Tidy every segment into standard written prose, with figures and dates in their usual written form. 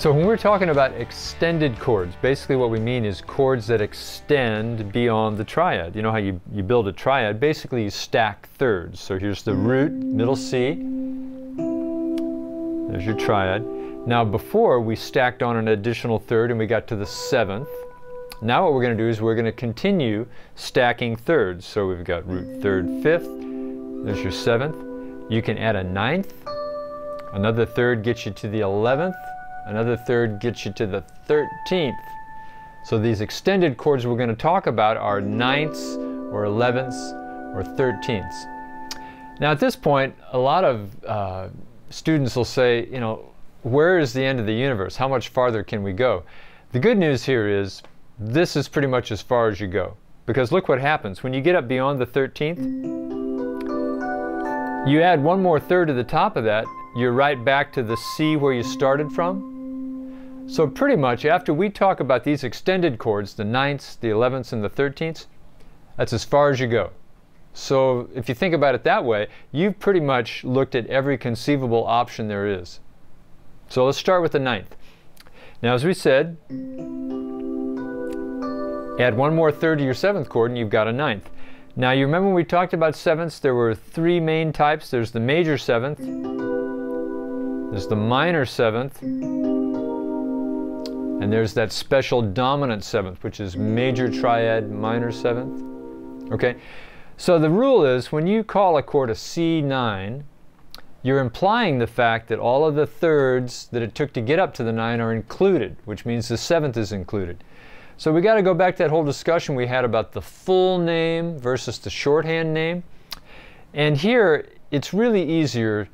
So when we're talking about extended chords, basically what we mean is chords that extend beyond the triad. You know how you build a triad? Basically you stack thirds. So here's the root, middle C. There's your triad. Now before we stacked on an additional third and we got to the seventh. Now what we're going to do is we're going to continue stacking thirds. So we've got root third, fifth. There's your seventh. You can add a ninth. Another third gets you to the 11th. Another third gets you to the 13th. So these extended chords we're going to talk about are ninths or 11ths or 13ths. Now at this point, a lot of students will say, you know, where is the end of the universe? How much farther can we go? The good news here is this is pretty much as far as you go. Because look what happens. When you get up beyond the 13th, you add one more third to the top of that, you're right back to the C where you started from. So pretty much after we talk about these extended chords, the ninths, the 11ths, and the 13ths, that's as far as you go. So if you think about it that way, you've pretty much looked at every conceivable option there is. So let's start with the ninth. Now as we said, add one more third to your seventh chord and you've got a ninth. Now you remember when we talked about sevenths, there were three main types. There's the major seventh, there's the minor seventh, and there's that special dominant seventh, which is major triad, minor seventh. Okay, so the rule is when you call a chord a C9, you're implying the fact that all of the thirds that it took to get up to the 9 are included, which means the seventh is included. So we got to go back to that whole discussion we had about the full name versus the shorthand name. And here it's really easier.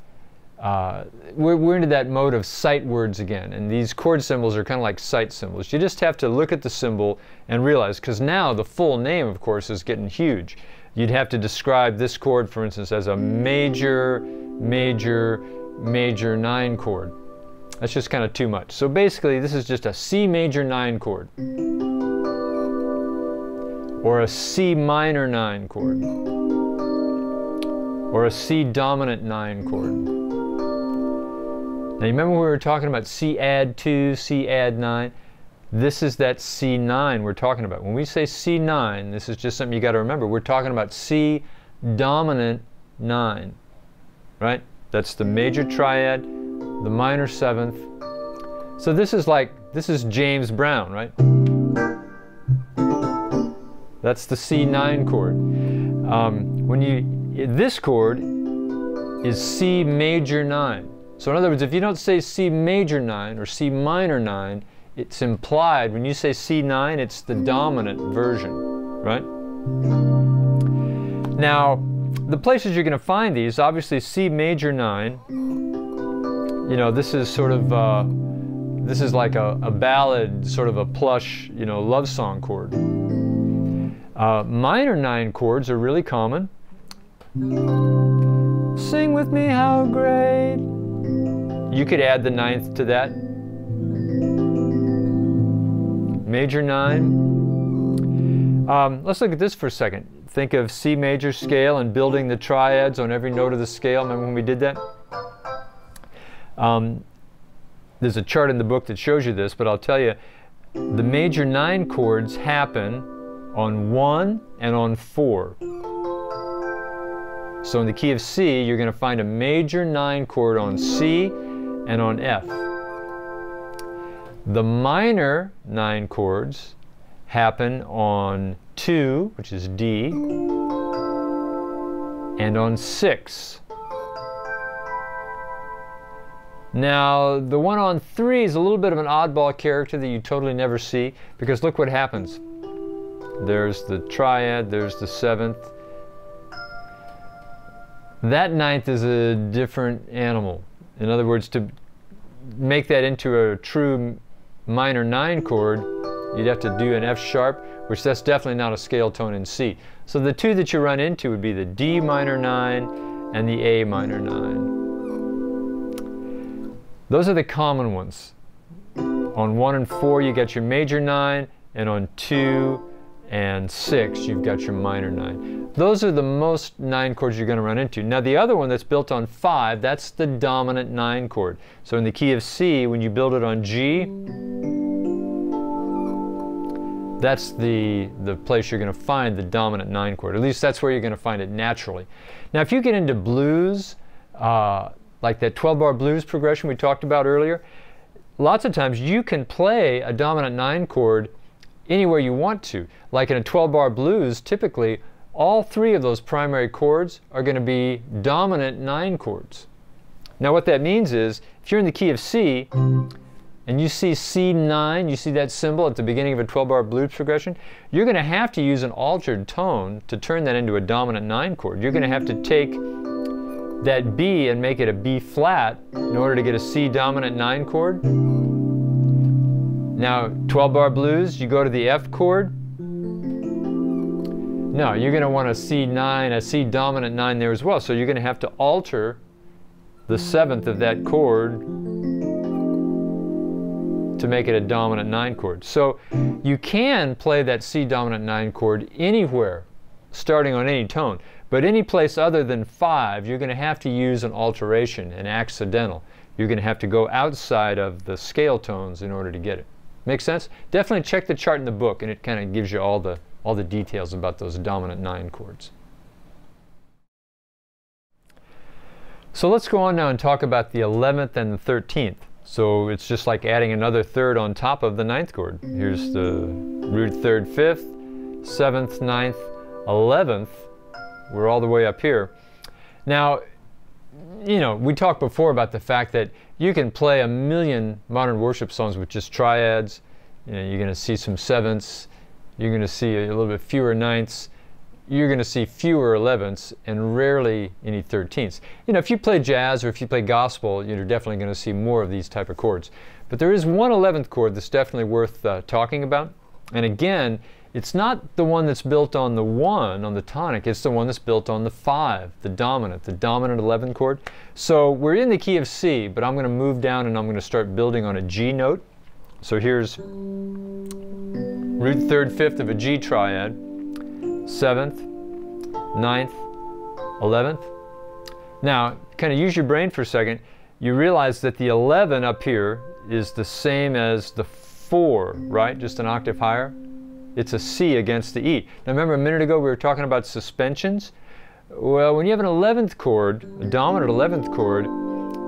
We're into that mode of sight words again, and these chord symbols are kind of like sight symbols. You just have to look at the symbol and realize, because now the full name, of course, is getting huge. You'd have to describe this chord, for instance, as a major, major, major 9 chord. That's just kind of too much. So basically, this is just a C major 9 chord, or a C minor 9 chord, or a C dominant 9 chord. Now you remember we were talking about C add 2, C add 9? This is that C9 we're talking about. When we say C9, this is just something you got to remember. We're talking about C dominant 9, right? That's the major triad, the minor seventh. So this is James Brown, right? That's the C9 chord. This chord is C major 9. So in other words, if you don't say C major 9 or C minor 9, it's implied when you say C9, it's the dominant version, right? Now, the places you're going to find these, obviously C major 9, you know, this is sort of, this is like a ballad, sort of a plush, you know, love song chord. Minor 9 chords are really common. Sing with me, how great. You could add the ninth to that. Major 9. Let's look at this for a second. Think of C major scale and building the triads on every note of the scale. Remember when we did that? There's a chart in the book that shows you this, but I'll tell you, the major 9 chords happen on 1 and on 4. So in the key of C, you're going to find a major 9 chord on C and on F. The minor 9 chords happen on 2, which is D, and on 6. Now, the one on 3 is a little bit of an oddball character that you totally never see, because look what happens. There's the triad, there's the seventh. That ninth is a different animal. In other words, to make that into a true minor 9 chord, you'd have to do an F sharp, which that's definitely not a scale tone in C. So the two that you run into would be the D minor 9 and the A minor 9. Those are the common ones. On 1 and 4 you get your major 9, and on 2 and 6, you've got your minor 9. Those are the most 9 chords you're going to run into. Now the other one that's built on 5, that's the dominant 9 chord. So in the key of C, when you build it on G, that's the place you're going to find the dominant 9 chord. At least that's where you're going to find it naturally. Now if you get into blues, like that 12-bar blues progression we talked about earlier, lots of times you can play a dominant 9 chord anywhere you want to. Like in a 12-bar blues, typically all 3 of those primary chords are going to be dominant 9 chords. Now what that means is, if you're in the key of C, and you see C9, you see that symbol at the beginning of a 12-bar blues progression, you're going to have to use an altered tone to turn that into a dominant 9 chord. You're going to have to take that B and make it a B flat in order to get a C dominant 9 chord. Now, 12-bar blues, you go to the F chord. No, you're going to want a C9, a C dominant 9 there as well. So you're going to have to alter the 7th of that chord to make it a dominant 9 chord. So you can play that C dominant 9 chord anywhere, starting on any tone. But any place other than 5, you're going to have to use an alteration, an accidental. You're going to have to go outside of the scale tones in order to get it. Make sense? Definitely check the chart in the book, and it kind of gives you all the details about those dominant 9 chords. So let's go on now and talk about the 11th and the 13th. So it's just like adding another third on top of the 9th chord. Here's the root 3rd, 5th, 7th, 9th, 11th. We're all the way up here. Now, you know, we talked before about the fact that you can play a million modern worship songs with just triads. You know, you're going to see some 7ths. You're going to see a little bit fewer 9ths. You're going to see fewer 11ths and rarely any 13ths. You know, if you play jazz or if you play gospel, you're definitely going to see more of these type of chords. But there is one 11th chord that's definitely worth talking about. And again, it's not the one that's built on the 1, on the tonic. It's the one that's built on the 5, the dominant 11th chord. So we're in the key of C, but I'm going to move down and I'm going to start building on a G note. So here's root 3rd, 5th of a G triad, 7th, 9th, 11th. Now, kind of use your brain for a second. You realize that the 11 up here is the same as the 4, right? Just an octave higher. It's a C against the E. Now remember a minute ago we were talking about suspensions? Well, when you have an 11th chord, a dominant 11th chord,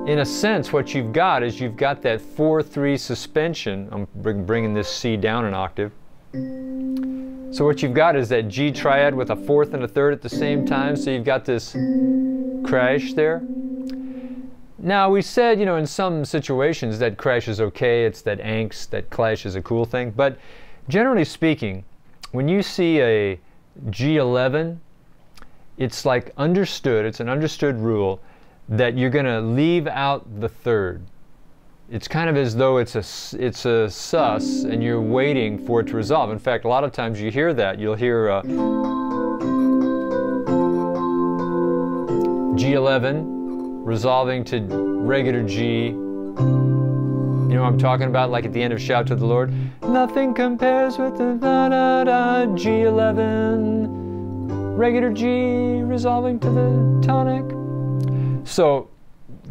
in a sense what you've got is you've got that 4-3 suspension. I'm bringing this C down an octave. So what you've got is that G triad with a 4th and a 3rd at the same time, so you've got this crash there. Now we said, you know, in some situations that crash is okay, it's that angst, that clash is a cool thing, but generally speaking, when you see a G11, it's like understood, it's an understood rule that you're going to leave out the 3rd. It's kind of as though it's a sus and you're waiting for it to resolve. In fact, a lot of times you hear that. You'll hear G11 resolving to regular G. You know what I'm talking about, like at the end of Shout to the Lord? Nothing compares with the da-da-da, G11, regular G resolving to the tonic. So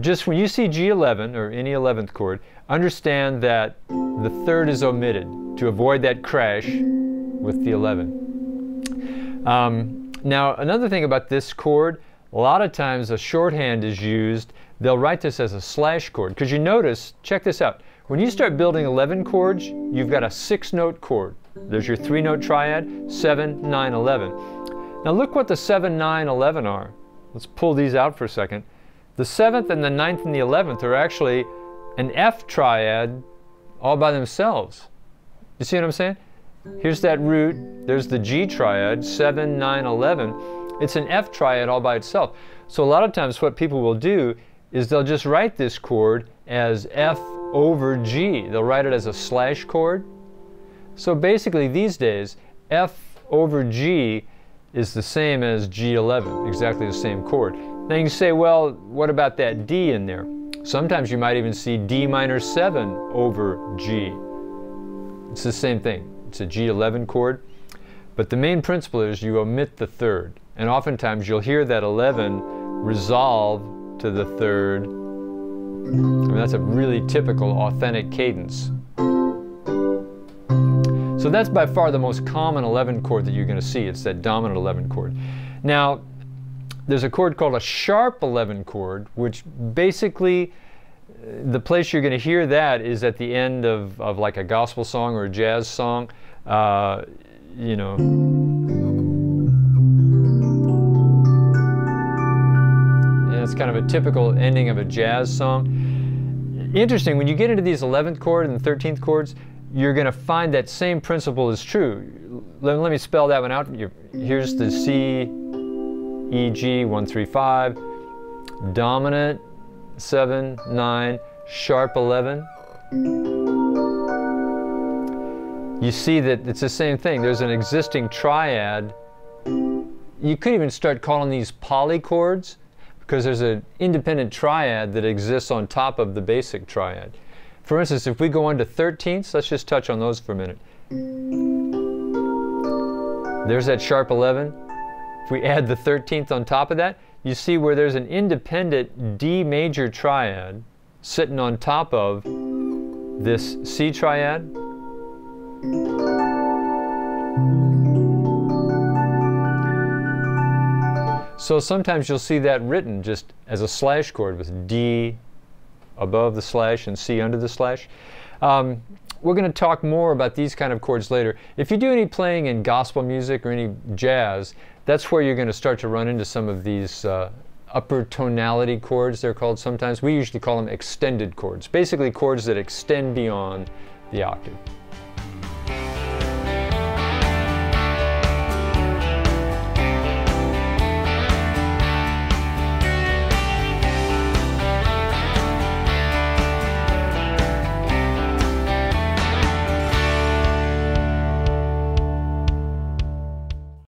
just when you see G11 or any 11th chord, understand that the 3rd is omitted to avoid that crash with the 11. Now another thing about this chord, a lot of times a shorthand is used. They'll write this as a slash chord because you notice, check this out, when you start building 11 chords, you've got a 6-note chord. There's your 3-note triad, 7, 9, 11. Now look what the 7, 9, 11 are. Let's pull these out for a second. The 7th and the 9th and the 11th are actually an F triad all by themselves. You see what I'm saying? Here's that root, there's the G triad, 7, 9, 11. It's an F triad all by itself. So a lot of times what people will do is they'll just write this chord as F over G. They'll write it as a slash chord. So basically these days, F over G is the same as G11, exactly the same chord. Now you can say, well, what about that D in there? Sometimes you might even see D minor 7 over G. It's the same thing. It's a G11 chord. But the main principle is you omit the third. And oftentimes you'll hear that 11 resolve to the third. I mean, that's a really typical authentic cadence. So that's by far the most common 11 chord that you're going to see. It's that dominant 11 chord. Now, there's a chord called a sharp 11 chord, which basically the place you're going to hear that is at the end of like a gospel song or a jazz song. You know. And it's kind of a typical ending of a jazz song. Interesting, when you get into these 11th chord and 13th chords, you're going to find that same principle is true. Let me spell that one out. Here's the C, E, G, 1, 3, 5, dominant 7, 9, sharp 11. You see that it's the same thing. There's an existing triad. You could even start calling these polychords because there's an independent triad that exists on top of the basic triad. For instance, if we go on to 13ths, let's just touch on those for a minute. There's that sharp 11. If we add the 13th on top of that, you see where there's an independent D major triad sitting on top of this C triad. So sometimes you'll see that written just as a slash chord with D above the slash and C under the slash. We're going to talk more about these kind of chords later. If you do any playing in gospel music or any jazz, that's where you're going to start to run into some of these upper tonality chords, they're called sometimes. We usually call them extended chords, basically chords that extend beyond the octave.